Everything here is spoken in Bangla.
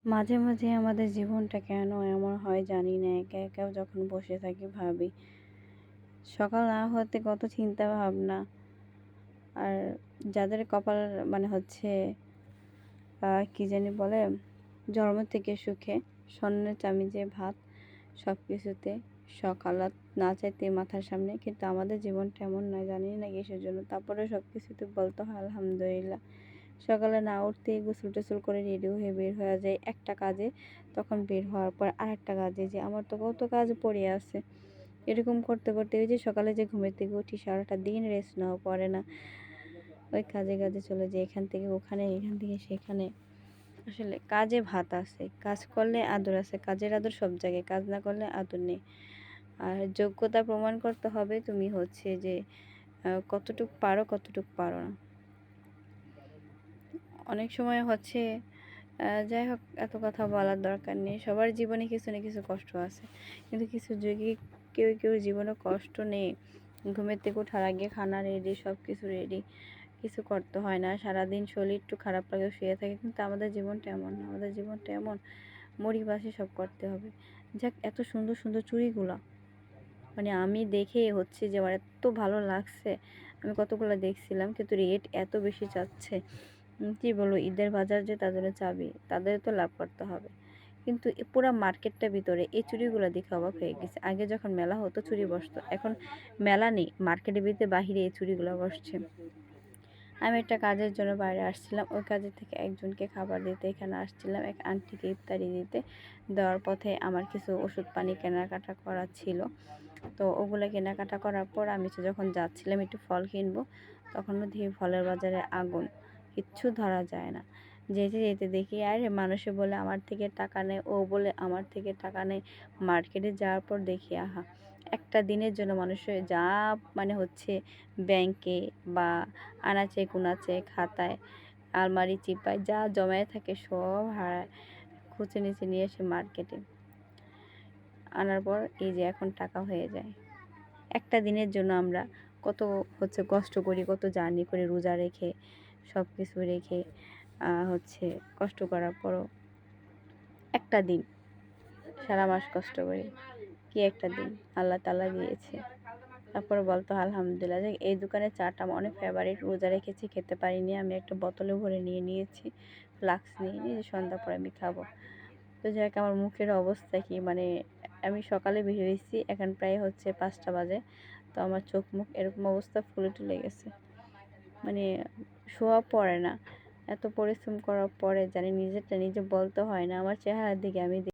মাঝে মাঝে আমাদের জীবনটা কেন এমন হয় জানি না, একা একাও যখন বসে থাকি ভাবি সকাল না হতে কত চিন্তা ভাবনা। আর যাদের কপাল মানে হচ্ছে কি জানি বলে, জন্ম থেকে সুখে স্বর্ণের চামিচে ভাত সব কিছুতে সকালাত না চাইতে মাথার সামনে, কিন্তু আমাদের জীবনটা এমন নয়, জানি না কিসের জন্য। তারপরে সব কিছুতে বলতে হয় আলহামদুলিল্লাহ। সকালে না উঠতেই গোসল টোসল করে রেডি হয়ে বের হয়ে যায় একটা কাজে, তখন বের হওয়ার পর আরেকটা কাজে, যে আমার তো কত কাজ পড়ে আছে। এরকম করতে করতে ওই যে সকালে যে ঘুমের থেকে উঠি, সারাটা দিন রেস্ট নেওয়া পড়ে না, ওই কাজে কাজে চলে যায়, এখান থেকে ওখানে এখান থেকে সেখানে। আসলে কাজে ভাত আছে, কাজ করলে আদর আছে, কাজের আদর সব জায়গায়, কাজ না করলে আদর নেই। আর যোগ্যতা প্রমাণ করতে হবে তুমি হচ্ছে যে কতটুক পারো কতটুক পারো না। অনেক সময় হচ্ছে যাই হোক, এত কথা বলার দরকার নেই। সবার জীবনে কিছু না কিছু কষ্ট আছে, কিন্তু কিছু যুগে কেউ কেউ জীবনে কষ্ট নেই। ঘুমের থেকে ওঠার আগে খানা রেডি, সব কিছু রেডি, কিছু করতে হয় না। সারাদিন শরীর একটু খারাপ লাগে, শুয়ে থাকে, কিন্তু আমাদের জীবনটা এমন না। আমাদের জীবনটা এমন মরি বাসি সব করতে হবে। যাক, এত সুন্দর সুন্দর চুড়িগুলা, মানে আমি দেখে হচ্ছে যে আমার এত ভালো লাগছে। আমি কতগুলো দেখছিলাম, কিন্তু রেট এত বেশি চাচ্ছে। কি বলবো, ঈদের বাজার যে তাদের চাবি, তাদের তো লাভ করতে হবে। কিন্তু পুরো মার্কেটটা ভিতরে এই চুড়িগুলো দেখে অবাক হয়ে গেছে। আগে যখন মেলা হতো চুড়ি বসতো, এখন মেলা নেই, মার্কেটের ভিতরে বাহিরে এই চুড়িগুলো বসছে। আমি একটা কাজের জন্য বাইরে আসছিলাম, ওই কাজের থেকে একজনকে খাবার দিতে এখানে আসছিলাম, এক আন্টিকে ইফতারি দিতে। দেওয়ার পথে আমার কিছু ওষুধ পানি কেনাকাটা করা ছিল, তো ওগুলো কেনাকাটা করার পর আমি যখন যাচ্ছিলাম একটু ফল কিনবো, তখনও দেখি ফলের বাজারে আগুন, কিচ্ছু ধরা যায় না। যেতে যেতে দেখি আরে মানুষে বলে আমার থেকে টাকা নেয়, ও বলে আমার থেকে টাকা নেয়। মার্কেটে যাওয়ার পর দেখি আহা, একটা দিনের জন্য মানুষের যা মানে হচ্ছে ব্যাংকে বা আনাচে কুনাচে খাতায় আলমারি চিপায় যা জমায়ে থাকে সব হারায়, খুঁজে নিচে নিয়ে এসে মার্কেটে আনার পর এই যে এখন টাকা হয়ে যায়। একটা দিনের জন্য আমরা কত হচ্ছে কষ্ট করি, কত জার্নি করে রোজা রেখে সব কিছু রেখে হচ্ছে কষ্ট করার পরও একটা দিন, সারা মাস কষ্ট করি, কি একটা দিন আল্লাহ তাআলা দিয়েছে। তারপরে বলতো আলহামদুলিল্লাহ। যে এই দোকানের চাটা আমার অনেক ফেভারিট, রোজা রেখেছি খেতে পারিনি, আমি একটা বোতলে ভরে নিয়ে নিয়েছি, ফ্লাক্স নিয়ে নিয়ে যে সন্ধ্যা পরে আমি খাবো। তো যাই হোক, আমার মুখের অবস্থা কি মানে, আমি সকালে বের হয়েছি, এখন প্রায় হচ্ছে 5টা বাজে, তো আমার চোখ মুখ এরকম অবস্থা ফুলে টুলে গেছে। মানে শোয়া পড়ে না, এত পরিশ্রম করার পরে জানি নিজেরটা নিজে বলতে হয় না। আমার চেহারার দিকে আমি